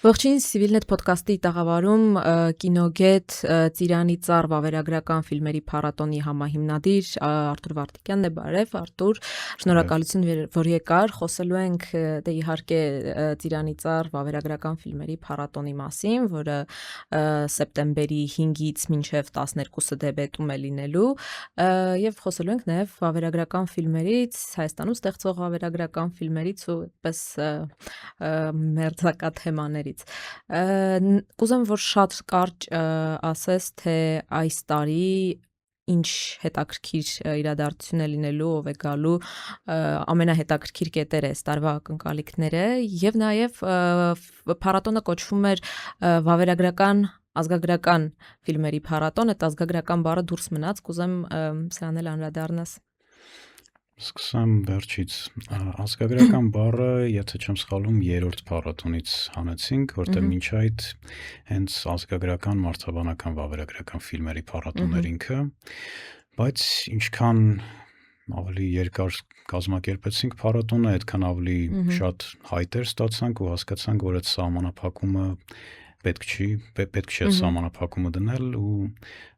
Ողջույն Civilnet podcast-ի տաղավարում կինոգետ Ծիրանի ծառ վավերագրական ֆիլմերի փառատոնի համահիմնադիր Արթուր Վարդիկյանն է, բարև Արթուր, շնորհակալություն որ եկար, խոսելու ենք դե իհարկե Ծիրանի ծառ վավերագրական ֆիլմերի փառատոնի մասին, որը սեպտեմբերի 5-ից մինչև 12-ը դեբետում է լինելու, եւ խոսելու ենք նաեւ վավերագրական ֆիլմերից, Հայաստանում ստեղծվող վավերագրական ֆիլմերից ու այդպես մերձակա թեմաներից Կուզեմ, որ շատ կարճ ասես, թե այս տարի ինչ հետաքրքիր իրադարձություն է լինելու, ով է գալու ամենահետաքրքիր կետերը այս տարվա ակնկալիքները եւ նաեւ փառատոնը կոչվում էր վավերագրական ազգագրական ֆիլմերի փառատոն, այդ ազգագրական բառը դուրս մնաց, կուզեմ սրան էլ անդրադառնաս։ Սկսեմ վերջից, ազգագրական բառը, եթե չեմ սխալվում, երրորդ փառատոնից հանեցինք, որտեղ մինչ այդ հենց ազգագրական մարդաբանական վավերագրական ֆիլմերի փառատոն էր ինքը, բայց ինչքան ավելի երկար կազմակերպեցինք փառատոնը, այդքան ավելի շատ հայտեր ստացանք ու հասկացանք, որ այդ սահմանափակումը պետք չի սահմանափակումը դնել ու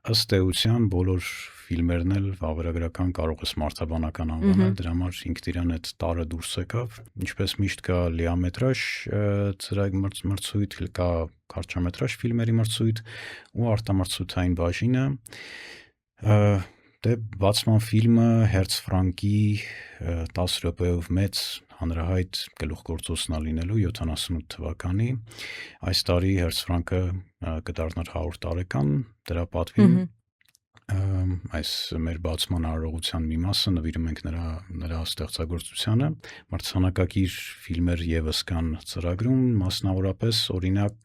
ըստ էության բոլոր ֆիլմերն էլ վավերագրական կարող ես մարդաբանական անվանել, դրա համար ինքն իրան այդ տարը դուրս եկավ, ինչպես միշտ կա լիամետրաժ մրցույթ, կա կարճամետրաժ ֆիլմերի մրցույթ ու արտամրցութային բաժինը, դե բացման ֆիլմը Hertz Frank-ի 10 րոպեով մեծ հանրահայտ գլուխգործոցն է լինելու 78 թվականի, այս տարի Hertz Frank-ը կդառնար 100 տարեկան, դրա պատվին այս մեր բացման արարողության մի մասը նվիրում ենք նրա ստեղծագործությանը, մրցանակակիր ֆիլմեր եւս կան ծրագրում, մասնավորապես օրինակ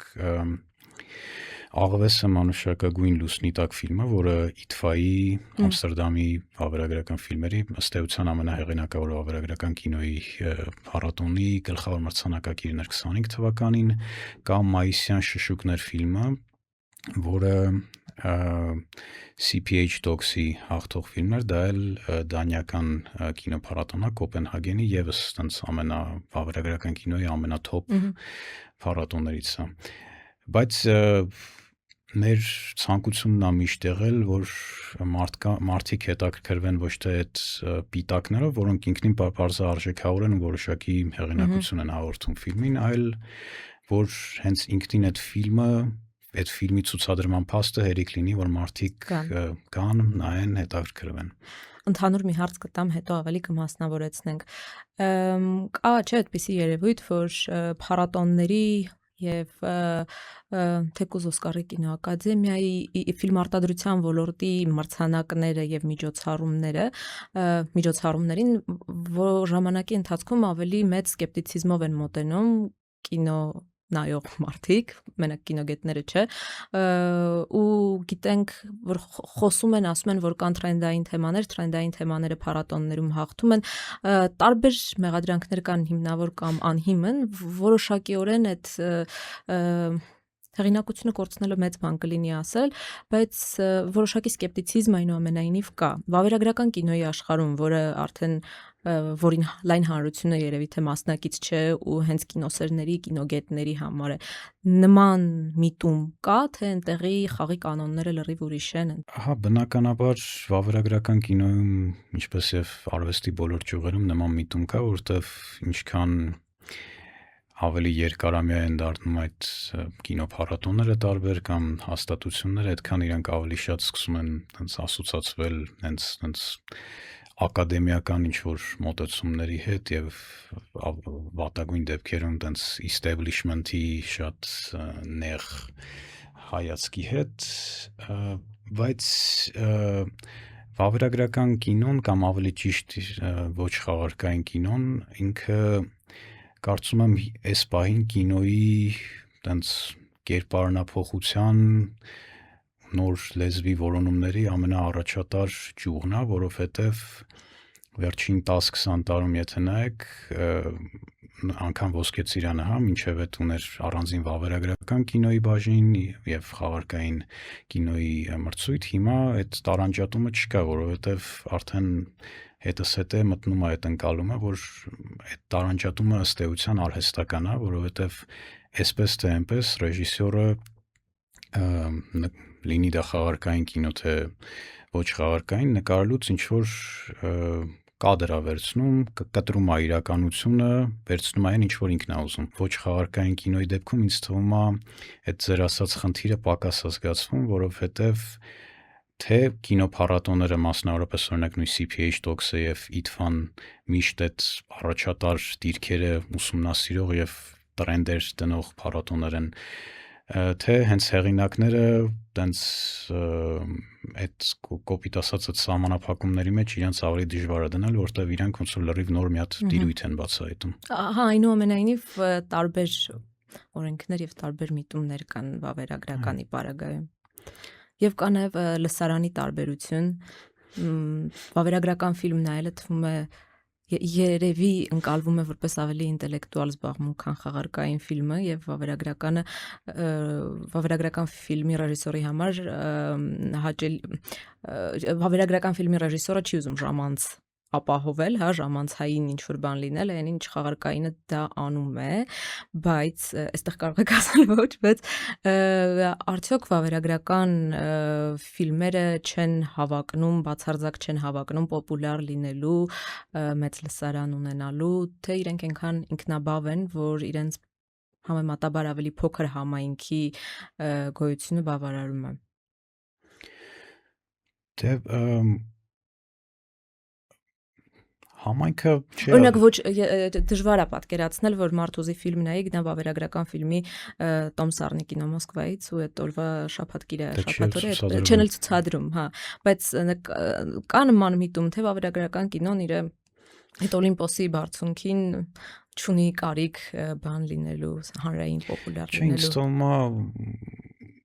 Աղվեսը մանուշակագույն լուսնի տակ ֆիլմը, որը IDFA-ի Ամստերդամի վավերագրական ֆիլմերի ըստ էության ամենահեղինակավոր վավերագրական կինոյի փառատոնի գլխավոր մրցանակակիրն էր 25 թվականին, կամ Մայիսյան շշուկներ ֆիլմը, որը CPH Dogs-ի հաղթող ֆիլմ էր, դա էլ դանիական կինոփառատոնը Կոպենհագենի եւս այդպես վավերագրական կինոյի ամենաթոփ փառատոններից է, բայց մեր ցանկությունն է միշտ եղել, որ մարդիկ հետաքրքրվեն ոչ թե այդ պիտակներով, որոնք ինքնին բարձրարժեքավոր են ու որոշակի հեղինակություն են հաղորդում ֆիլմին, այլ որ հենց ինքնին այդ ֆիլմի ցուցադրման փաստը հերիք լինի, որ մարդիկ գան, նայեն, հետաքրքրվեն։ Ընդհանուր մի հարց կտամ, հետո ավելի կմասնավորեցնենք։ Կա չէ այդպիսի երևույթ, որ փառատոնների եւ թեկուզ Օսկարի կինոակադեմիայի ֆիլմարտադրության ոլորտի մրցանակները եւ միջոցառումներին ժամանակի ընթացքում ավելի մեծ սկեպտիցիզմով են մոտենում կինո նայող մարդիկ, մենակ կինոգետները չէ, ու գիտենք, որ խոսում են, ասում են, որ կան թրենդային թեմաները փառատոններում հաղթում են, տարբեր մեղադրանքներ կան հիմնավոր կամ անհիմն, որոշակիորեն այդ հեղինակությունը կորցնելը մեծ բան կլինի ասել, բայց որոշակի սկեպտիցիզմ այնուամենայնիվ կա։ Վավերագրական կինոյի աշխարհում, որը արդեն որին լայն հանրությունը երևի թե մասնակից չէ ու հենց կինոսերների, կինոգետների համար է, նման միտում կա, թե այնտեղի խաղի կանոնները լրիվ ուրիշ են։ Ահա, բնականաբար վավերագրական կինոյում, ինչպես եւ արվեստի բոլոր ճյուղերում նման միտում կա, որտեղ ինչքան ավելի երկարամյա են դառնում այդ կինոփառատոնները տարբեր կամ հաստատությունները, այդքան իրանք ավելի շատ սկսում են հենց ասոցացվել հենց ակադեմիական ինչ-որ մոտեցումների հետ եւ վատագույն դեպքերում հենց establishment-ի շատ նեղ հայացքի հետ, բայց վավերագրական կինոն կամ ավելի ճիշտ ոչ խաղարկային կինոն ինքը կարծում եմ այս պահին կինոյի տենց կերպարանափոխության նոր լեզվի որոնումների ամենաառաջատար ճյուղն է, որովհետև վերջին 10-20 տարում եթե նայեք, անգամ Ոսկե ծիրանը, մինչև այդ ուներ առանձին վավերագրական կինոյի բաժին եւ խաղարկային կինոյի մրցույթ, հիմա այդ տարանջատումը չկա, որովհետև արդեն հետս հետ է մտնում այդ ընկալումը, որ այդ տարանջատումը ըստ էության արհեստական է, որովհետև Այսպես թե այնպես ռեժիսորը լինի դա խաղարկային կինո թե ոչ խաղարկային, նկարելուց ինչ որ կադր է վերցնում, կտրում է իրականությունը, վերցնում է այն ինչ որ ինքն է ուզում։ Ոչ խաղարկային կինոյի դեպքում ինձ թվում է այդ ձեր ասած խնդիրը պակաս է զգացվում, որովհետև թե կինոփառատոները մասնավորապես օրինակ նույն CPH Talks-ը եւ IDFAN միշտ այդ առաջատար դիրքերը ուսումնասիրող եւ տրենդեր դնող փառատոներ են, թե հենց հեղինակները տենց այդ կոպիտ ասած այդ սահմանափակումների մեջ իրենց ավելի դժվար է դնել, որտեղ իրանք ոնց որ լրիվ նոր մի հատ դիրույթ են բացահայտում։ Հա, այնուամենայնիվ տարբեր օրենքներ եւ տարբեր միտումներ կան վավերագրականի պարագայում։ Եվ կա նաև լսարանի տարբերություն, վավերագրական ֆիլմ նայելը թվում է երևի ընկալվում է որպես ավելի ինտելեկտուալ զբաղմունք, քան խաղարկային ֆիլմը, եւ վավերագրական ֆիլմի ռեժիսորի համար վավերագրական ֆիլմի ռեժիսորը չի ուզում ժամանց ապահովել, հա, ժամանցային ինչ որ բան լինել, այն ինչ խաղարկայինը դա անում է, բայց այստեղ կարող եք ասել ոչ, բայց արդյոք վավերագրական ֆիլմերը չեն հավակնում, բացարձակ չեն հավակնում պոպուլյար լինելու, մեծ լսարան ունենալու, թե իրենք այնքան ինքնաբավ են, որ իրենց համեմատաբար ավելի փոքր համայնքի գոյությունը բավարարում է։ Դե համայնքը չի օրինակ ոչ դժվար է պատկերացնել, որ Մարտուզի ֆիլմ նայի գնա վավերագրական ֆիլմի Տոմ Սարնի կինո Մոսկվայից ու այդ օրվա շաբաթ-գիրը շաբաթօրը չեն էլ ցուցադրում, հա, բայց կա նման միտում, թե վավերագրական կինոն իր այդ Օլիմպոսի բարձունքին չունի կարիք բան լինելու, հանրային պոպուլյար լինելու։ Ինձ թվում է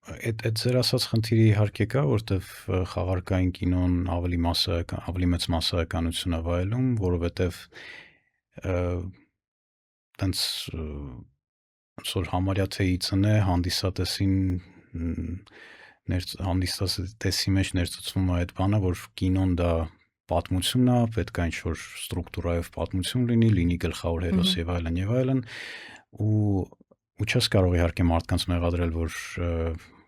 այդ ձեր ասած խնդիրը իհարկե կա, որտեվ խաղարկային կինոն ավելի մեծ մասսայականություն է վայելում, որովհետև տենց ոնց որ համարյա թե իցն է հանդիսատեսին հանդիսատեսի մեջ ներծծվում է այդ բանը, որ կինոն դա պատմությունն է, պետք է ինչ-որ ստրուկտուրայով պատմություն լինի գլխավոր հերոս եւ այլն, ու չես կարող իհարկե մարդկանց մեղադրել, որ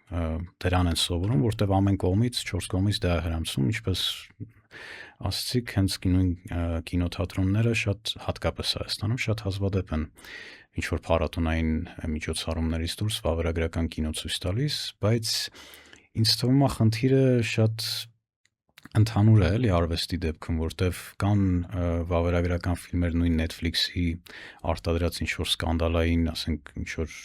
դրան են սովորում, որտեվ ամեն կողմից, 4 կողմից դա է հրամցում, ինչպես ասացիք, հենց նույն կինոթատրոնները շատ հատկապես Հայաստանում շատ հազվադեպ են ինչ որ փառատոնային միջոցառումներից դուրս վավերագրական կինո ցույց տալիս, բայց ինձ թվում է խնդիրը շատ ընդհանուր է էլի արվեստի դեպքում, որտեվ կան վավերագրական ֆիլմեր նույն Netflix-ի արտադրած ինչ որ սկանդալային, ասենք ինչ որ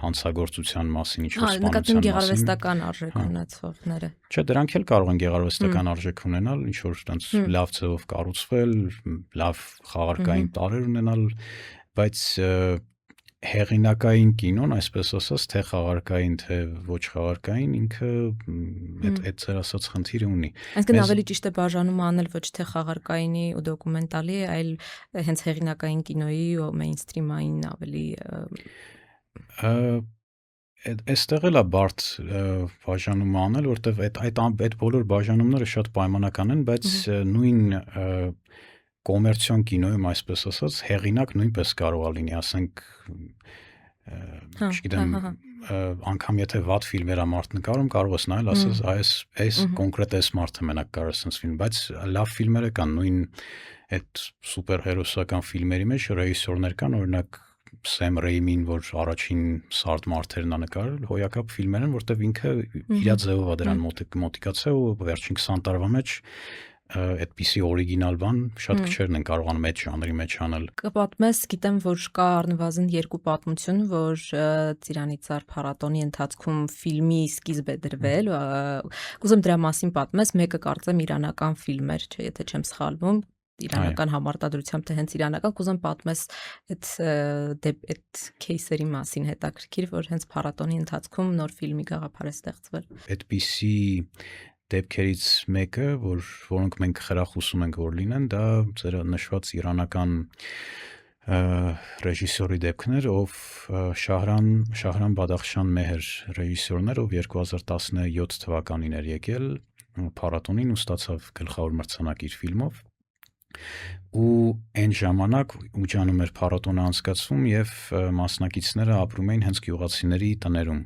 հանցագործության մասին, ինչ որ սպանության մասին։ Նկատում գեղարվեստական արժեք ունեցողները։ Չէ, դրանք էլ կարող են գեղարվեստական արժեք ունենալ, ինչ որ տենց լավ ձևով կառուցվել, լավ խաղարկային տարրեր ունենալ, բայց հեղինակային կինոն, այսպես ասած, թե խաղարկային, թե ոչ խաղարկային, ինքը այդ ձեր ասած խնդիրը ունի։ Այսինքն ավելի ճիշտ է բաժանում անել ոչ թե խաղարկայինի ու դոկումենտալի, այլ հենց հեղինակային կինոյի ու մեյնսթրիմային ավելի Այստեղ էլ է բարդ բաժանում անել, որտեվ այդ բոլոր բաժանումները շատ պայմանական են, բայց նույն կոմերցիոն կինոյում, այսպես ասած, հեղինակ նույնպես կարող է լինի, ասենք, չգիտեմ, անգամ եթե վատ ֆիլմեր է մարդ նկարում, կարող ես նայել, ասես, այս կոնկրետ այս մարդը մենակ կարող է sense ֆիլմ, բայց լավ ֆիլմերը կան, նույն այդ սուպերհերոսական ֆիլմերի մեջ ռեժիսորներ կան, օրինակ Սեմ Ռեյմին, որ առաջին սարդ մարդերն է նկարել, հոյակապ ֆիլմեր են, որտեղ ինքը իր ձևով է դրան մոտիկացել ու վերջին 20 տարվա մեջ այդպիսի օրիգինալ բան շատ քչերն են կարողանում այդ ժանրի մեջ անել։ Կպատմես, գիտեմ, որ կա առնվազն 2 պատմություն, որ Ծիրանիծառ փառատոնի ընթացքում ֆիլմի սկիզբ է դրվել, կուզեմ դրա մասին պատմես, մեկը կարծեմ իրանական ֆիլմ էր, չէ, եթե չեմ սխալվում, իրանական համարտադրությամբ թե հենց իրանական, կուզեմ պատմես այդ кейսերի մասին հետաքրքիր, որ հենց փառատոնի ընթացքում նոր ֆիլմի գաղափար է ստեղծվել։ Այդպիսի դեպքերից մեկը, որոնք մենք խրախուսում ենք որ լինեն, դա ձեր նշված իրանական ռեժիսորի դեպքն էր, ով Շահրամ Բադախշան Մեհեր ռեժիսորն էր, ով 2017 թվականին էր եկել փառատոնին ու ստացավ գլխավոր մրցանակ իր ֆիլմով։ ու այն ժամանակ Ուջանում էր փառատոնը անցկացվում եւ մասնակիցները ապրում էին հենց գյուղացիների տներում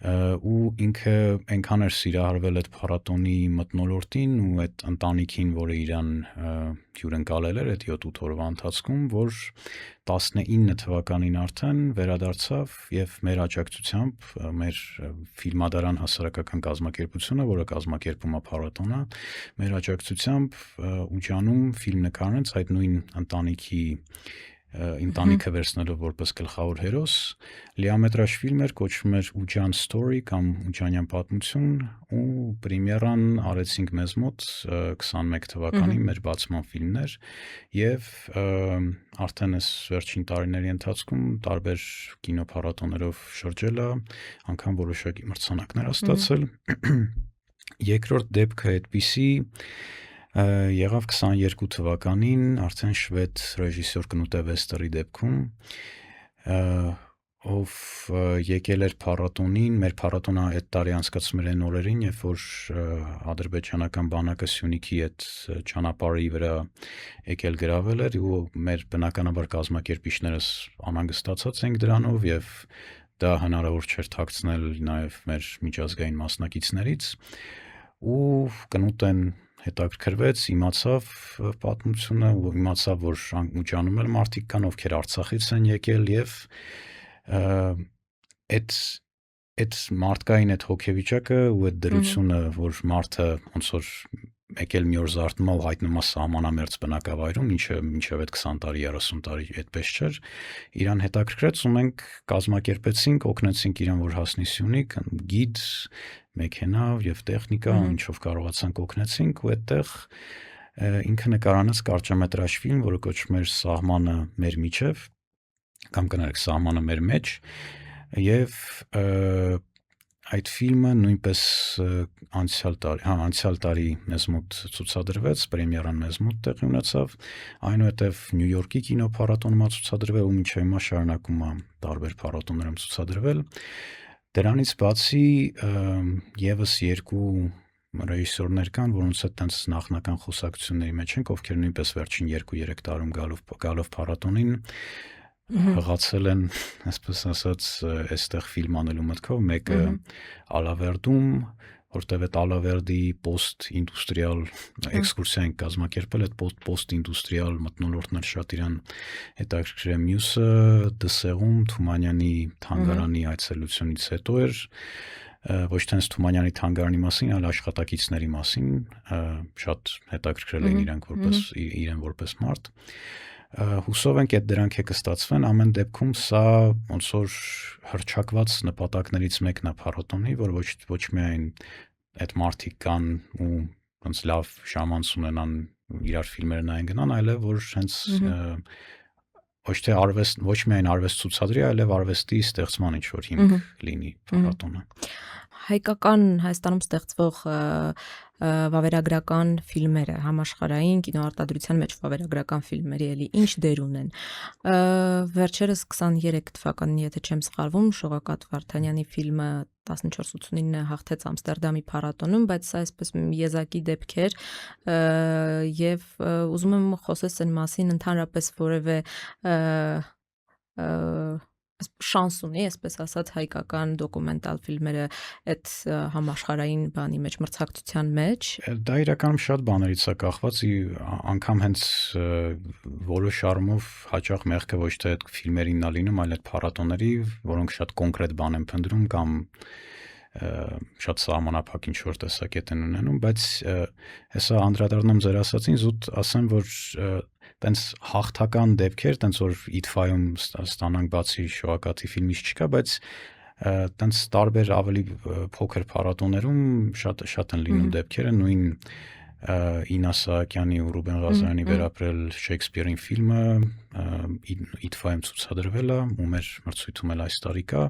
ու ինքը այնքան էր սիրահարվել այդ փառատոնի մթնոլորտին ու այդ ընտանիքին, որը իրան հյուրընկալել էր այդ 7-8 օրվա ընթացքում, որ 19 թվականին արդեն վերադարձավ եւ մեր աջակցությամբ մեր ֆիլմադարան հասարակական կազմակերպությունը, որը կազմակերպում է փառատոնը, մեր աջակցությամբ Ուջանում ֆիլմ նկարեց այդ նույն ընտանիքը վերցնելով որպես գլխավոր հերոս, լիամետրաժ ֆիլմ էր, կոչվում էր Ուջան Story կամ Ուջանյան պատմություն ու պրեմիերան արեցինք մեզ մոտ 21 թվականին մեր բացման ֆիլմն էր եւ արդեն այս վերջին տարիների ընթացքում տարբեր կինոփառատոներով շրջել է, անգամ որոշակի մրցանակներ ստացել։ Երկրորդ դեպքը այդպիսի եղավ 22 թվականին արդեն շվեդ ռեժիսոր Կնուտե Վեստերի դեպքում, ով եկել էր փառատոնին, մեր փառատոնը այդ տարի անցկացվում էր այն օրերին, երբ որ ադրբեջանական բանակը Սյունիքի այդ ճանապարհի վրա եկել գրավել էր ու մեր բնականաբար կազմակերպիչներս անհանգստացած ենք դրանով եւ դա հնարավոր չէր թաքցնել նաեւ մեր միջազգային մասնակիցներից ու Կնուտեն հետաքրքրվեց, իմացավ պատմությունը ու իմացավ, որ Ուջանում էլ մարդիկ կան, ովքեր Արցախից են եկել եւ այդ մարդկային այդ հոգեվիճակը ու այդ դրությունը, որ մարդը ոնց որ եկել մի օր զարթնում ու հայտնվում է սահմանամերձ բնակավայրում, ինչը մինչև այդ 20 տարի, 30 տարի այդպես չէր, իրան հետաքրքրեց ու մենք կազմակերպեցինք, օգնեցինք իրան, որ հասնի Սյունիք, գիդ, մեքենա եւ տեխնիկա, ինչով կարողացանք օգնեցինք ու այդտեղ ինքը նկարանեց կարճամետրաժ ֆիլմ, որը կոչվում էր Սահմանը մեր միջև կամ կներեք Սահմանը մեր մեջ եւ այդ ֆիլմը նույնպես անցյալ տարի մեզ մոտ ցուցադրվեց, պրեմիերան մեզ մոտ տեղի ունեցավ, այնուհետև Նյու Յորքի կինոփառատոնում ցուցադրվել ու մինչև հիմա շարունակում է տարբեր փառատոներում ցուցադրվել։ Դրանից բացի եւս երկու ռեժիսորներ կան, որոնց հետ տենց նախնական խոսակցությունների մեջ ենք, ովքեր նույնպես վերջին 2-3 տարում գալով փառատոնին հղացել են, այսպես ասած, այստեղ ֆիլմ անելու մտքով, մեկը Ալավերդում, որտեղ այդ Ալավերդի post-industrial էքսկուրսիա են կազմակերպել, այդ post-industrial մթնոլորտն էլ շատ իրան հետաքրքրել է, մյուսը Դսեղում Թումանյանի թանգարանի այցելությունից հետո էր, ոչ թե Թումանյանի թանգարանի մասին, այլ աշխատակիցների մասին, շատ հետաքրքրել էին իրեն որպես մարդ։ Հուսով ենք այդ դրանք կստացվեն, ամեն դեպքում սա ոնց որ հռչակված նպատակներից մեկն է փառատոնի, որ ոչ միայն այդ մարդիկ կան ու ոնց լավ ժամանց ունենան իրար ֆիլմեր նայեն գնան, այլև որ հենց ոչ միայն արվեստ ցուցադրի, այլև արվեստի ստեղծման ինչ որ հիմք լինի փառատոնը։ Հայկական Հայաստանում ստեղծվող վավերագրական ֆիլմերը համաշխարհային կինոարտադրության մեջ վավերագրական ֆիլմերի էլի ինչ դեր ունեն։ Վերջերս 23 թվականին, եթե չեմ սխալվում, Շողակաթ Վարդանյանի ֆիլմը 1489 հաղթեց Ամստերդամի փառատոնում, բայց սա այսպես եզակի դեպք էր եւ ուզում եմ խոսես այն մասին, ընդհանրապես որևէ շանս ունի, այսպես ասած, հայկական դոկումենտալ ֆիլմերը այդ համաշխարհային բանի մեջ, մրցակցության մեջ։ Դա իրականում շատ բաներից է կախված, անգամ հենց որոշ առումով հաճախ մեղքը ոչ թե այդ ֆիլմերինն է լինում, այլ այդ փառատոների, որոնք շատ կոնկրետ բան են փնտրում կամ շատ սահմանափակ ինչ որ տեսակետ են ունենում, բայց հեսա անդրադառնամ ձեր ասացին, զուտ ասեմ, որ տենց հաղթական դեպքեր, տենց որ Իթֆայում ստանանք բացի Շողակաթի ֆիլմից չկա, բայց տենց տարբեր ավելի փոքր փառատոներում շատ են լինում դեպքերը, նույն Ինա Սահակյանի ու Ռուբեն Ղազարյանի վերապրել Շեքսպիրին ֆիլմը Իթֆայում ցուցադրվել է, ու մեր մրցույթում էլ այս տարի կա,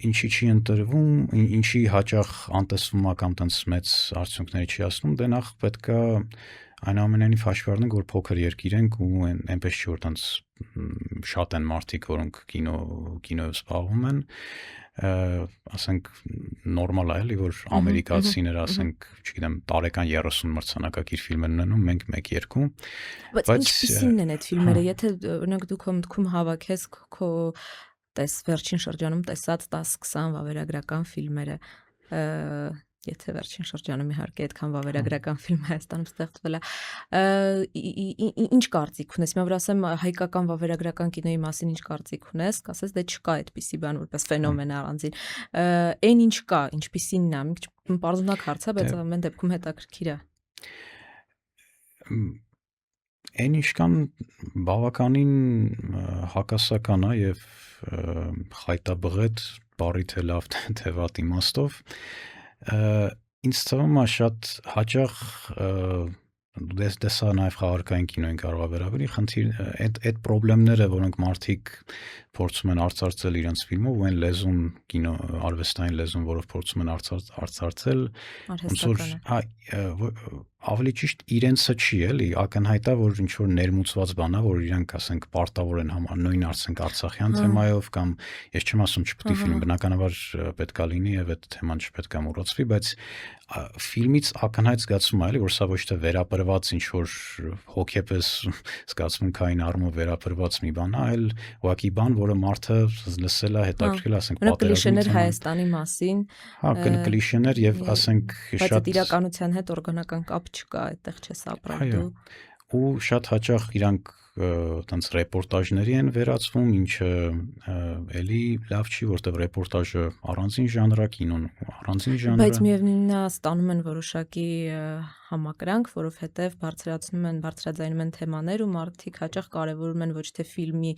ինչի չի ընտրվում, ինչի հաճախ անտեսվում է կամ տենց մեծ արդյունքների չի հասնում, դե նախ պետք է այնուամենայնիվ հաշվի առնենք, որ փոքր երկիր ենք ու այնպես չի որ տենց շատ են մարդիկ, որոնք կինոյով զբաղվում են, ասենք նորմալ է էլի որ ամերիկացիները ասենք չգիտեմ տարեկան 30 մրցանակակիր ֆիլմեր ունենում մենք 1-2 բայց ինչպիսին են այդ ֆիլմերը եթե օրինակ դու քո մտքում հավաքես քո վերջին շրջանում տեսած 10-20 վավերագրական ֆիլմերը եթե վերջին շրջանում իհարկե այդքան վավերագրական ֆիլմ Հայաստանում ստեղծվել է ինչ կարծիք ունես հիմա որ ասեմ հայկական վավերագրական կինոյի մասին ինչ կարծիք ունես կասես դե չկա այդպիսի բան որպես ֆենոմեն առանձին այն ինչ կա ինչպիսին նա մի քիչ պարզունակ հարց է բայց ամեն դեպքում հետաքրքիր է այն ինչ կան բավականին հակասական է եւ խայտաբղետ բարի թե լավ թե վատ իմաստով ինձ թվում է շատ հաճախ դեսա նաև խաղարկային կինոյին կարող է վերաբերի խնդիր այդ խնդիրները որոնք մարդիկ փորձում են արծարծել իրենց ֆիլմով ու այն լեզուն կինո արվեստային լեզուն որով փորձում են արծարծել ոնց որ ավելի ճիշտ իրենցը չի էլի ակնհայտ է որ ինչ որ ներմուծված բան է որ իրանք ասենք պարտավոր են համար նույն ասենք արցախյան թեմայով կամ ես չեմ ասում չպետք է ֆիլմ բնականաբար պետք է լինի եւ այդ թեման չպետք է մոռացվի բայց ֆիլմից ակնհայտ զգացում է էլի որ սա ոչ թե վերապրված ինչ որ հոգեպես զգացմունքային առումով վերապրված մի բան է այլ ուղղակի բան որը մարդը լսել է հետաքրքրել ասենք պատերազմներ Հայաստանի մասին հա կլիշեներ եւ ասենք շատ բայց իրականության հետ օրգանական կապ չկա այդտեղ չես ապրել դու ու շատ հաճախ իրանք տենց ռեպորտաժների են վերածվում, ինչը էլի լավ չի, որտեղ ռեպորտաժը առանձին ժանր է, կինոն առանձին ժանր է։ Բայց միևնույնն է, ստանում են որոշակի համակրանք, որովհետև բարձրաձայնում են թեմաներ ու մարդիկ հաճախ կարևորում են ոչ թե ֆիլմի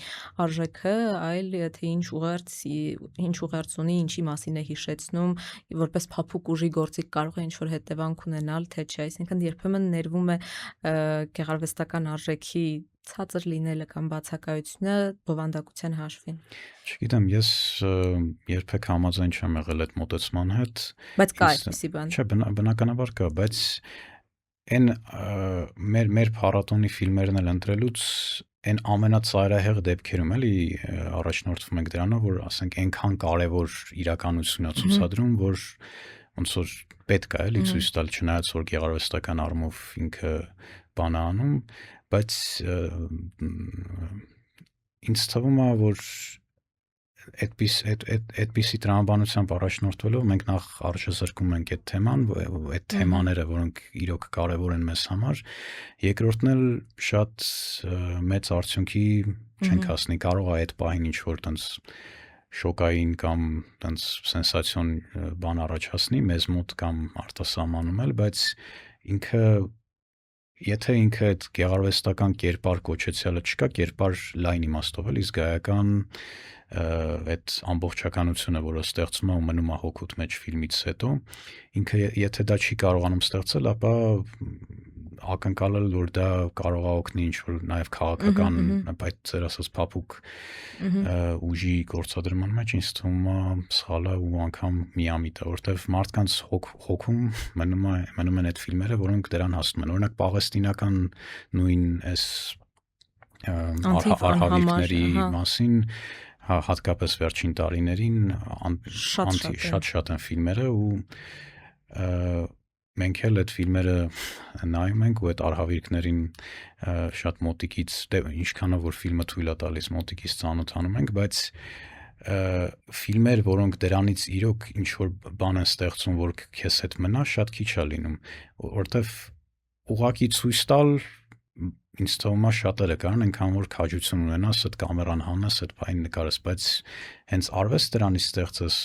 արժեքը, այլ թե ինչ ուղերձ ունի, ինչի մասին է հիշեցնում, որպես փափուկ ուժի գործիք կարող է ինչ-որ հետևանք ունենալ, թե չէ, այսինքն երբեմն ներվում է գեղարվեստական արժեքի ցածր լինելը կամ բացակայությունը բովանդակության հաշվին։ Չգիտեմ, ես երբեք համաձայն չեմ եղել այդ մոտեցման հետ։ Բայց կա այդպիսի բան։ Չէ, բնականաբար կա, բայց այն մեր փառատոնի ֆիլմերն էլ ընտրելուց այն ամենածայրահեղ դեպքերում էլի առաջնորդվում ենք դրանով, որ ասենք այնքան կարևոր իրականություն է ցուցադրում, որ ոնց որ պետք է էլի ցույց տալ, չնայած որ գեղարվեստական առումով ինքը բան է անում, բայց ինձ թվում է, որ այդպիսի տրամաբանությամբ առաջնորդվելով մենք նախ արժեզրկում ենք այդ թեման, այդ թեմաները, որոնք իրոք կարևոր են մեզ համար, երկրորդն էլ շատ մեծ արդյունքի չենք հասնի, կարող է այդ պահին ինչ-որ տենց շոկային կամ տենց սենսացիոն բան առաջացնի մեզ մոտ կամ արտասահմանում էլ, բայց եթե ինքը այդ գեղարվեստական կերպար կոչեցյալը չկա, կերպար լայն իմաստով էլի զգայական այդ ամբողջականությունը, որը ստեղծում է ու մնում է հոգուտ մեջ ֆիլմից հետո, ինքը եթե դա չի կարողանում ստեղծել, ապա ակնկալել որ դա կարող է օգնի ինչ-որ նաև քաղաքական, բայց ձեր ասած փափուկ ուժի գործադրման մեջ ինձ թվում է սխալ է ու անգամ միամիտ է, որտեվ մարդկանց հոգում մնում են այդ ֆիլմերը, որոնք դրան հասնում են։ Օրինակ Պաղեստինական նույն այս արհավիրքների մասին, հատկապես վերջին տարիներին շատ են ֆիլմերը ու մենք էլ այդ ֆիլմերը նայում ենք ու այդ արհավիրքներին շատ մոտիկից, ինչքանով որ ֆիլմը թույլ է տալիս մոտիկից ծանոթանում ենք, բայց ֆիլմեր, որոնք դրանից իրոք ինչ-որ բան են ստեղծում, որ քեզ հետ մնա, շատ քիչ է լինում, որովհետև ուղղակի ցույց տալ ինձ թվում է շատերը կարան այնքան որ քաջություն ունենաս, այդ կամերան հանես, այդ բանին նկարես, բայց հենց արվեստ դրանից ստեղծես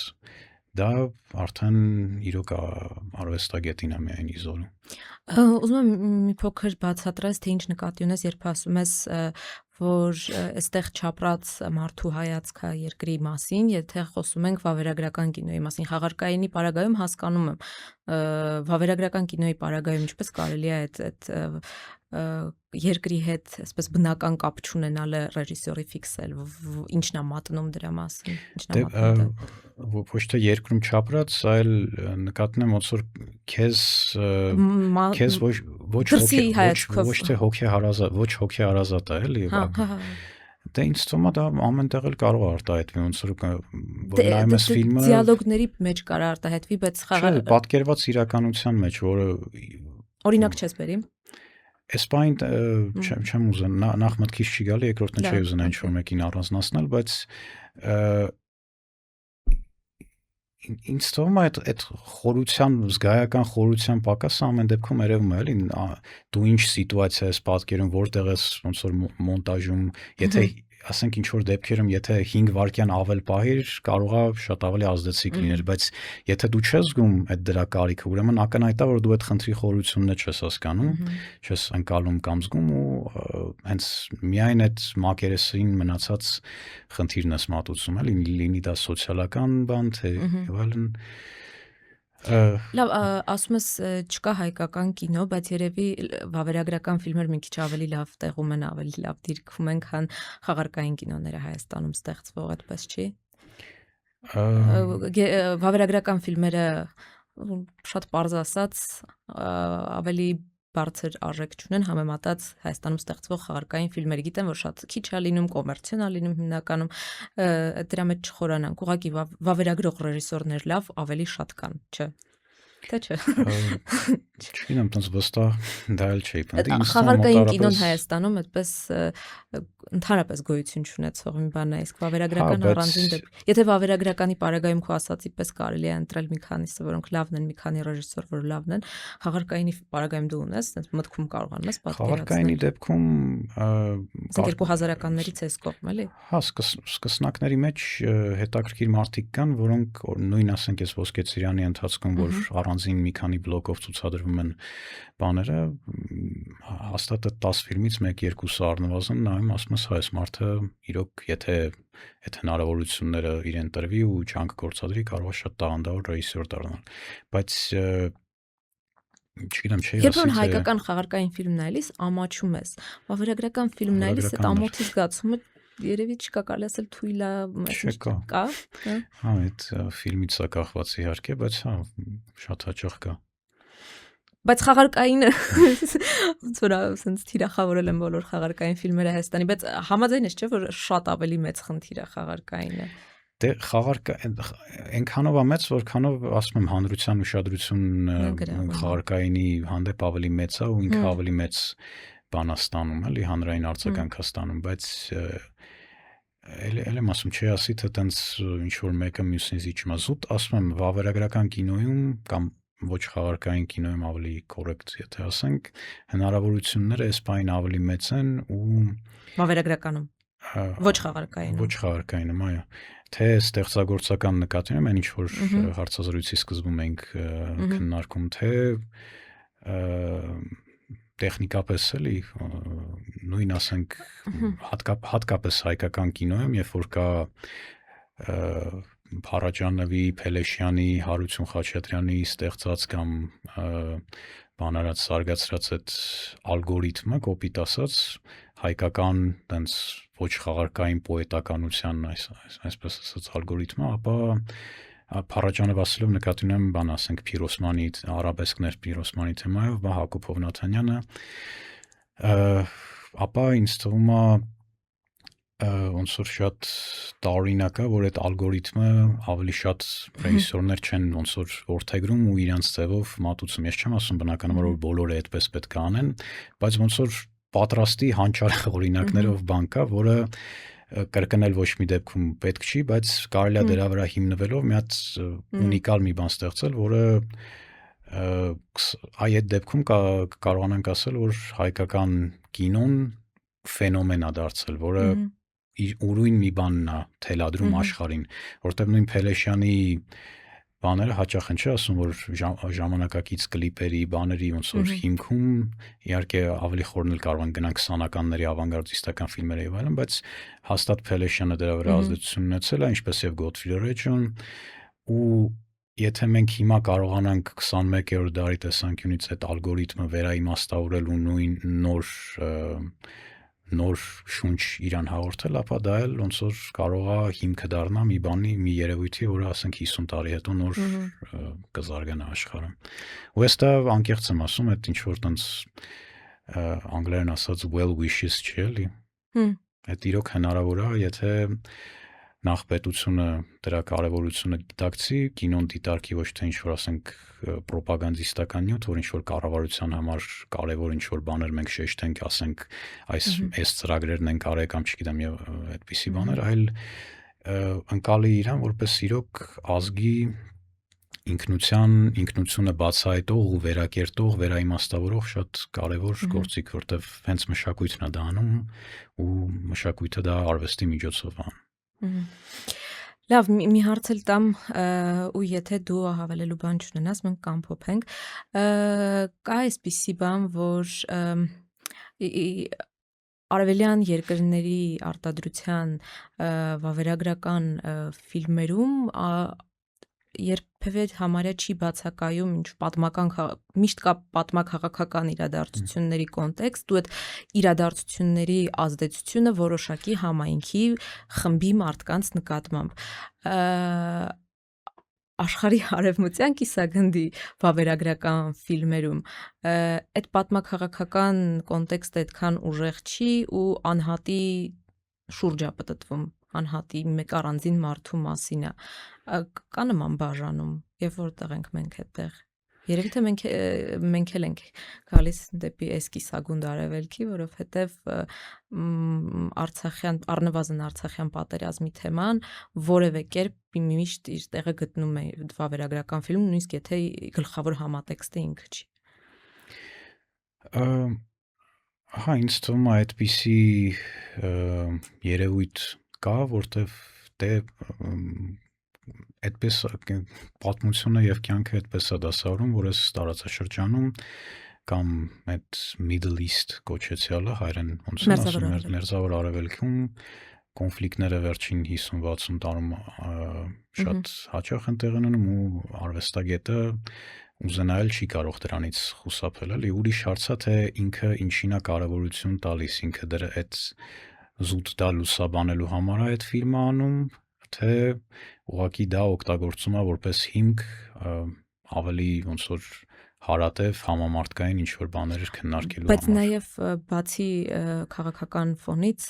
դա արդեն իրոք արվեստագետին է միայն իզորում։ Ուզում եմ մի փոքր բացատրես, թե ինչ նկատի ունես, երբ ասում ես, որ այստեղ չապրած մարդու հայացքը երկրի մասին, եթե խոսում ենք վավերագրական կինոյի մասին, խաղարկայինի պարագայում հասկանում եմ, վավերագրական կինոյի պարագայում ինչպես կարելի է այդ երկրի հետ այսպես բնական կապ չունենալը ռեժիսորի ֆիքսել, ինչն է մատնում դրա մասին, ինչն է մատնում ոչ թե երկրում չապրած, այլ նկատնում ոնց որ քեզ ոչ թե հոգեհարազատ է, էլի, Դե ինձ թվում է դա ամենտեղ էլ կարող է արտահայտվի, ոնց որ նայում ես ֆիլմը, դիալոգների մեջ կարող արտահայտվի, բայց չէ, պատկերված իրականության մեջ, որը օրինակ չես բերի։ Այս բան չեմ ուզում, նախ մտքից չի գալի, երկրորդն չի ուզում ինչ-որ մեկին առանձնացնել, բայց ինձ թվում է այդ խորության, զգայական խորության պակասը ամեն դեպքում երևում է, էլի, դու ինչ սիտուացիա ես պատկերում, որտեղ ես ոնց որ մոնտաժում, եթե ասենք ինչ որ դեպքերում, եթե 5 վայրկյան ավել պահիր, կարող է շատ ավելի ազդեցիկ լիներ, բայց եթե դու չես զգում այդ դրա կարիքը, ուրեմն ակնհայտ է, որ դու այդ խնդրի խորությունն չես հասկանում, չես ընկալում կամ զգում ու հենց միայն այդ մակերեսին մնացած խնդիրն ես մատուցում, էլի, լինի դա սոցիալական բան, թե եւ այլն։ Լավ, ասում ես չկա հայկական կինո, բայց երևի վավերագրական ֆիլմեր մի քիչ ավելի լավ տեղում են, ավելի լավ դիրքում են, քան խաղարկային կինոները Հայաստանում ստեղծվող, այդպես չի։ Վավերագրական ֆիլմերը շատ պարզ ասած ավելի բարձր արժեք չունեն համեմատած Հայաստանում ստեղծվող խաղարկային ֆիլմերի, գիտեմ, որ շատ քիչ է լինում, կոմերցիոն է լինում հիմնականում, դրա մեջ չխորանանք, ուղղակի վավերագրող ռեժիսորներ լավ ավելի շատ կան, չէ։ Թե չէ։ Չգիտեմ, տենց վստահ դա էլ չի պնդի։ Խաղարկային կինոն Հայաստանում այդպես ընդհանրապես գոյություն չունեցող մի բան է, իսկ վավերագրական առանձին դեպք։ Եթե վավերագրականի պարագայում քո ասածի պես կարելի է ընտրել մի քանիսը, որոնք լավն են, մի քանի ռեժիսոր, որ լավն են, խաղարկայինի պարագայում դու ունես, այդպես մտքում կարողանում ես պատկերացնել։ Խաղարկայինի դեպքում 2000-ականներից էս կողմ, էլի։ Հա, սկսնակների մեջ հետաքրքիր մարդիկ կան, որոնք նույն ասենք ես Ոսկե Ծիրանի ընթացքում, որ առանձին մի քանի բլոկով ցուցադրվում են բաները, հաստատ 10 ֆիլմից 1-2-ը առնվազն նայում, ասում ես, հա, այս մարդը իրոք եթե այդ հնարավորությունները իրեն տրվի ու ջանք գործադրի, կարող է շատ տաղանդավոր ռեժիսոր դառնալ։ Բայց չգիտեմ, չի ասի, երբ հայկական խաղարկային ֆիլմ նայելիս ամաչում ես, վավերագրական ֆիլմ նայելիս այդ ամոթի զգացումը երևի չկա, կարելի ասել թույլ է, կա։ Հա, այդ ֆիլմից է կախված իհարկե, բայց հա, շատ հաճախ կա։ Բայց խաղարկայինը ոնց որ ասենց թիրախավորել են բոլոր խաղարկային ֆիլմերը Հայաստանի, բայց համաձայն ես, չէ, որ շատ ավելի մեծ խնդիր է խաղարկայինը։ Դե այնքանով է մեծ, որքանով ասում եմ հանրության ուշադրությունն խաղարկայինի հանդեպ ավելի մեծ է ու ինքը ավելի մեծ բան է ստանում, էլի հանրային արձագանք է ստանում, բայց էլ եմ ասում, չի ասի, թե տենց ինչ որ մեկը մյուսից իջում է զուտ, ասում եմ վավերագրական կինոյում կամ ոչ խաղարկային կինոյում ավելի կորեկտ, եթե ասենք, հնարավորությունները այս բանին ավելի մեծ են ու վավերագրականում ոչ խաղարկայինում։ Ոչ խաղարկայինում, այո։ Թե ստեղծագործական նկատիում են ինչ որ հարցազրույցի սկզբում ենք քննարկում, թե տեխնիկապես էլի նույն ասենք հատկապես հայկական կինոյում, երբ որ կա Փարաջանովի, Փելեշյանի, Հարություն Խաչատրյանի ստեղծած կամ բանարած զարգացրած այդ ալգորիթմը, կոպիտ ասած, հայկական տենց ոչ խաղարկային պոետականության այսպես ասած ալգորիթմը, ապա Փարաջանով ասելով նկատի ունեմ բան ասենք Փիրոսմանի, արաբեսկներ Փիրոսմանի թեմայով, Հակոբ Հովնաթանյանը, ապա ինձ թվում է ոնց որ շատ տարօրինակ է, որ այդ ալգորիթմը ավելի շատ ռեժիսորներ չեն ոնց որ որդեգրում ու իրանց ձևով մատուցում։ Ես չեմ ասում բնականաբար որ բոլորը այդպես պետք է անեն, բայց ոնց որ պատրաստի հանճարեղ օրինակներով բան կա, որը կրկնել ոչ մի դեպքում պետք չի, բայց կարելի է դրա վրա հիմնվելով մի հատ ունիկալ մի բան ստեղծել, որը այդ դեպքում կարողանանք ասել, որ հայկական կինոն ֆենոմեն է դարձել, որը ուրույն մի բանն է թելադրում աշխարհին, որտեղ նույն Փելեշյանի բաները հաճախ են ասում, որ ժամանակակից կլիպերի, բաների ոնց որ հիմքում իհարկե ավելի խորն էլ կարող են գնանք 20-ականների ավանգարդիստական ֆիլմերը եւ այլն, բայց հաստատ Փելեշյանը դրա վրա ազդեցություն ունեցել է, ինչպես եւ Godfrey Ledge-ն, ու եթե մենք հիմա կարողանանք 21-րդ դարի տեսանկյունից այդ ալգորիթմը վերաիմաստավորել ու նույն նոր շունչ իրան հաղորդել, ապա դա էլ ոնց որ կարող է հիմքը դառնա մի բանի, մի երևույթի, որը ասենք 50 տարի հետո նոր կզարգանա աշխարհում։ Ու ես դա անկեղծ եմ ասում, այդ ինչ որ տենց անգլերեն ասած well wishes չի էլի։ Այդ իրոք հնարավոր է, եթե նախ պետությունը դրա կարևորությունը գիտակցի, կինոն դիտարկի ոչ թե ինչ-որ ասենք պրոպագանդիստական նյութ, որ ինչ-որ կառավարության համար կարևոր ինչ-որ բաներ մենք շեշտենք, ասենք այս ծրագրերն են կարել կամ չգիտեմ եւ այդպիսի բաներ, այլ ընկալի իրան որպես իրոք ազգի ինքնությունը բացահայտող ու վերակերտող, վերաիմաստավորող շատ կարևոր գործիք, որտեվ հենց մշակույթն է դա անում ու մշակույթը դա արվեստի միջոցով է անում։ Լավ, մի հարց էլ տամ ու եթե դու հավելելու բան չունենաս, մենք կամփոփենք։ Կա այսպիսի բան, որ արևելյան երկրների արտադրության վավերագրական ֆիլմերում երբևէ համարյա չի բացակայում ինչ պատմական միշտ կա պատմաքաղաքական իրադարձությունների կոնտեքստ ու այդ իրադարձությունների ազդեցությունը որոշակի համայնքի խմբի մարդկանց նկատմամբ աշխարհի արևմտյան կիսագնդի վավերագրական ֆիլմերում այդ պատմաքաղաքական կոնտեքստը այդքան ուժեղ չի ու անհատի շուրջ է պտտվում անհատի մեկ առանձին մարդու մասին է կա նման բաժանում երբ որտեղ ենք մենք այդտեղ երևի թե մենք էլ ենք գալիս դեպի այս կիսագունդ արևելքի որովհետև արցախյան առնվազն արցախյան պատերազմի թեման որևէ կերպ միշտ իր տեղը գտնում է վավերագրական ֆիլմ նույնիսկ եթե գլխավոր համատեքստը ինքը չի հա ինձ թվում է այդպիսի երևույթ կա որտեվ դե այդպես պատմությունը եւ կյանքը այդպես է դասավորում, որ այս տարածաշրջանում կամ այդ Middle East կոչեցյալը հայերեն ոնց են ասում մերձավոր արևելքում կոնֆլիկտները վերջին 50-60 տարում շատ հաճախ են տեղի ունենում ու արվեստագետը ուզենալ չի կարող դրանից խուսափել, էլի ուրիշ հարց է թե ինքը ինչին է կարևորություն տալիս, ինքը դրա այդ զուտ դա լուսաբանելու համար է այդ ֆիլմը անում, թե ուղղակի դա օգտագործում է որպես հիմք ավելի ոնց որ հարատև համամարտկային ինչ որ բաներ քննարկելու համար։ Բայց նաև բացի քաղաքական ֆոնից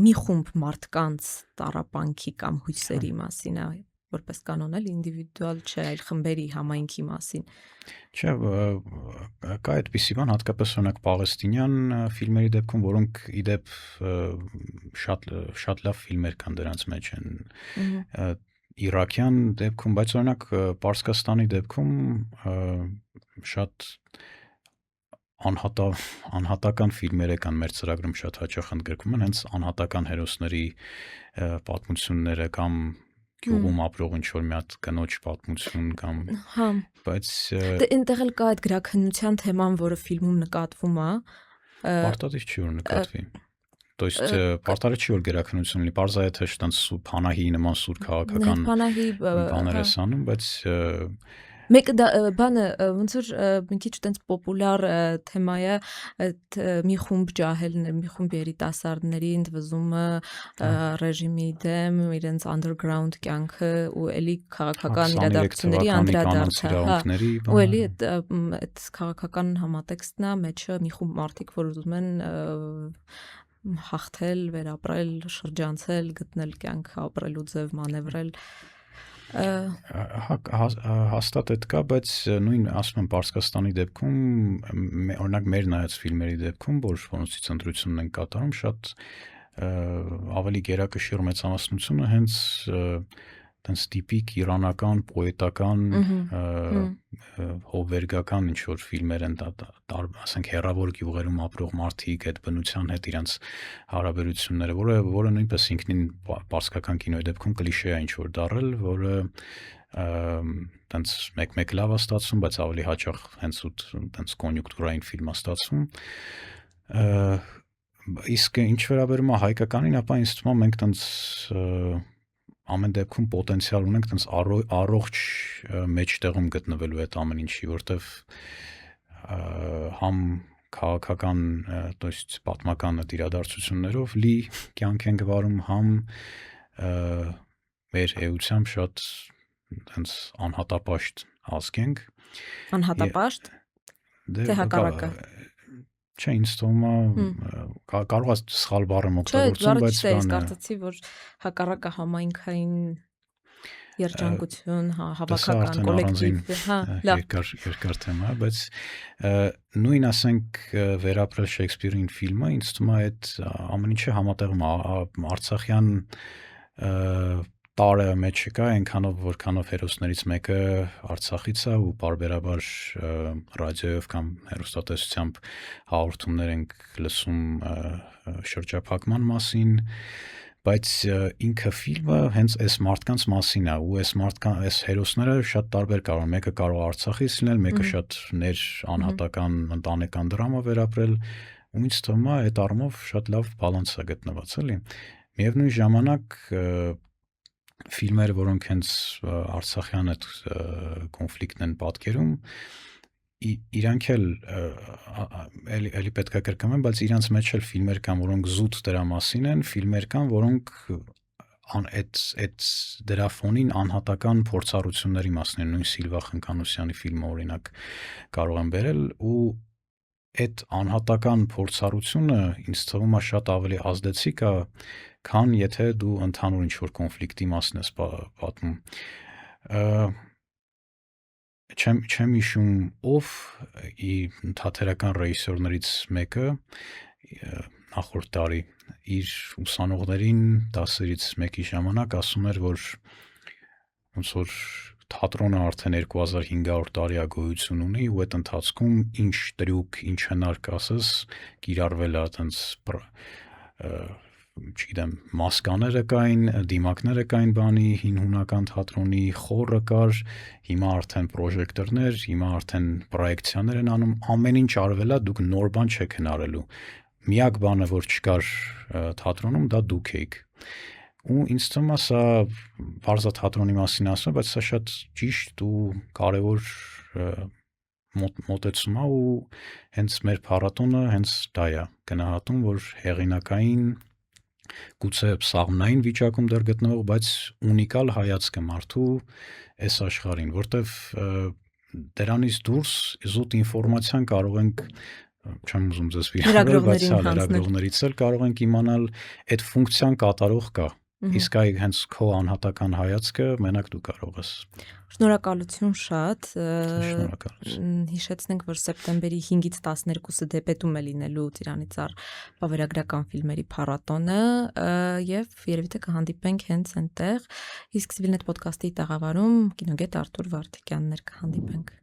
մի խումբ մարդկանց տառապանքի կամ հույսերի մասին է որպես կանոն էլ ինդիվիդուալ չէ, այլ խմբերի համայնքի մասին։ Չէ, կա այդպիսի բան, հատկապես օրինակ պաղեստինյան ֆիլմերի դեպքում, որոնք իդեպ շատ լավ ֆիլմեր կան դրանց մեջ են։ Իրաքյան դեպքում, բայց օրինակ Պարսկաստանի դեպքում շատ անհատական ֆիլմեր կան մեր ծրագրում շատ հաճախ ընդգրկվում են հենց անհատական հերոսների պատմությունները կամ գյուղում ապրող ինչ-որ մի հատ կնոջ պատմություն կամ բայց այնտեղ էլ կա այդ գրաքննության թեման, որը ֆիլմում նկատվում է պարտադիր չի որ նկատվի То есть պարտադիր չի որ գրաքննություն լինի, պարզ է թե այդպես Փանահի նման սուր քաղաքական բաներ է անում, բայց Մեկը բանը ոնց որ մի քիչ այտենց պոպուլյար թեմա է այդ մի խումբ ջահելներ, մի խումբ երիտասարդների ընդվզումը ռեժիմի դեմ, իրենց underground կյանքը ու էլի քաղաքական իրադարձությունների անդրադարձը, ու էլի այդ քաղաքական համատեքստն է, մեջը մի խումբ մարդիկ, որ ուզում են հաղթել, վերապրել, շրջանցել, գտնել կյանք ապրելու ձև, մանևրել հաստատ այդ կա, բայց նույն ասում եմ Պարսկաստանի դեպքում, օրինակ մեր նայած ֆիլմերի դեպքում, որոնցից ընտրությունն են կատարում, շատ ավելի գերակշիռ մեծամասնությունը հենց տենց տիպիկ իրանական, պոետական, հովվերգական ինչ-որ ֆիլմեր են, ասենք հեռավոր գյուղերում ապրող մարդիկ այդ բնության հետ իրենց հարաբերությունները, որը նույնպես ինքնին պարսկական կինոյի դեպքում կլիշե է ինչ-որ դառել, որը տենց մեկ-մեկ լավ է ստացվում, բայց ավելի հաճախ հենց ու տենց կոնյուկտուրային ֆիլմ է ստացվում իսկ ինչ վերաբերում է հայկականին, ապա ինձ թվում է մենք տենց ամեն դեպքում պոտենցիալ ունենք տենց առողջ մեջտեղում գտնվելու այդ ամեն ինչի, որտեվ համ քաղաքական, то есть պատմական իրադարձություններով լի կյանք ենք վարում, համ մեր էությամբ շատ տենց անհատապաշտ ազգ ենք։ Անհատապաշտ, թե հակառակը։ Չէ, ինձ թվում է կարող է սխալ բառ եմ Չէ, օգտագործում, բայց բանը ես կարծեցի, որ հակառակը համայնքային երջանկություն, Դա հավաքական, արդեն առանձին կոլեկտիվ, լավ։ երկար թեմա է, բայց նույն ասենք վերապրել Շեքսպիրին ֆիլմը, ինձ թվում է այդ ամեն ինչը համատեղում է արցախյան տարը մեջ կա, այնքանով որքանով հերոսներից մեկը Արցախից է ու բարբերաբար ռադիոյով կամ հեռուստատեսությամբ հաղորդումներ ենք լսում շրջափակման մասին, բայց ինքը ֆիլմը հենց այս մարդկանց մասին է ու այս հերոսները շատ տարբեր կարող են, մեկը կարող է Արցախից լինել, մեկը շատ անհատական ընտանեկան դրամա վերապրել ու ինձ թվում է այդ առումով շատ լավ բալանս է գտնված, էլի։ Միևնույն ժամանակ ֆիլմերը, որոնք հենց Արցախյան այդ կոնֆլիկտն են պատկերում, իրանք էլ էլի պետք է կրկնեմ, բայց իրանց մեջ էլ ֆիլմեր կան, որոնք զուտ դրա մասին են, ֆիլմեր կան, որոնք այդ դրա ֆոնին անհատական փորձառությունների մասին են, նույն Սիլվա Խնկանուսյանի ֆիլմը օրինակ կարող են բերել ու այդ անհատական փորձառությունը ինձ թվում է շատ ավելի ազդեցիկ է, քան եթե դու ընդհանուր ինչ-որ կոնֆլիկտի մասին ես պատմում։ Չեմ հիշում ով թատերական ռեժիսորներից մեկը նախորդ տարի իր ուսանողներին դասերից մեկի ժամանակ ասում էր, որ ոնց որ թատրոնը արդեն 2500 տարի է գոյություն ունի ու այդ ընթացքում ինչ տրյուկ, ինչ հնար կասես, կիրառվել է այտենց չգիտեմ, մասկաները կային, դիմակները կային բանի, հին հունական թատրոնի խորը կար, հիմա արդեն պրոժեկտորներ, հիմա արդեն պրոյեկցիաներ են անում, ամեն ինչ արվել է, դուք նոր բան չեք հնարելու։ Միակ բանը, որ չկար թատրոնում, դա դուք էիք։ Ու ինձ թվում է սա բարձր թատրոնի մասին ասում, բայց սա շատ ճիշտ ու կարևոր մոտեցում է ու հենց մեր փառատոնը հենց դա է գնահատում, որ հեղինակային գուցե սաղմնային վիճակում դեռ գտնվող, բայց ունիկալ հայացքը մարդու այս աշխարհին, որտեվ դրանից դուրս զուտ ինֆորմացիան կարող ենք չեմ ուզում ձեզ վիրավորել, բայց լրագրողներից էլ կարող ենք իմանալ այդ ֆունկցիան կատարող կա։ Իսկ այ հենց քո անհատական հայացքը մենակ դու կարող ես։ Շնորհակալություն շատ։ Շնորհակալություն։ Հիշեցնենք, որ սեպտեմբերի 5-ից 12-ը դեպետում է լինելու Ծիրանի ծառ վավերագրական ֆիլմերի փառատոնը եւ երևի թե կհանդիպենք հենց այնտեղ։ Իսկ Civilnet podcast-ի տաղավարում կինոգետ Արթուր Վարդիկյաններ կհանդիպենք։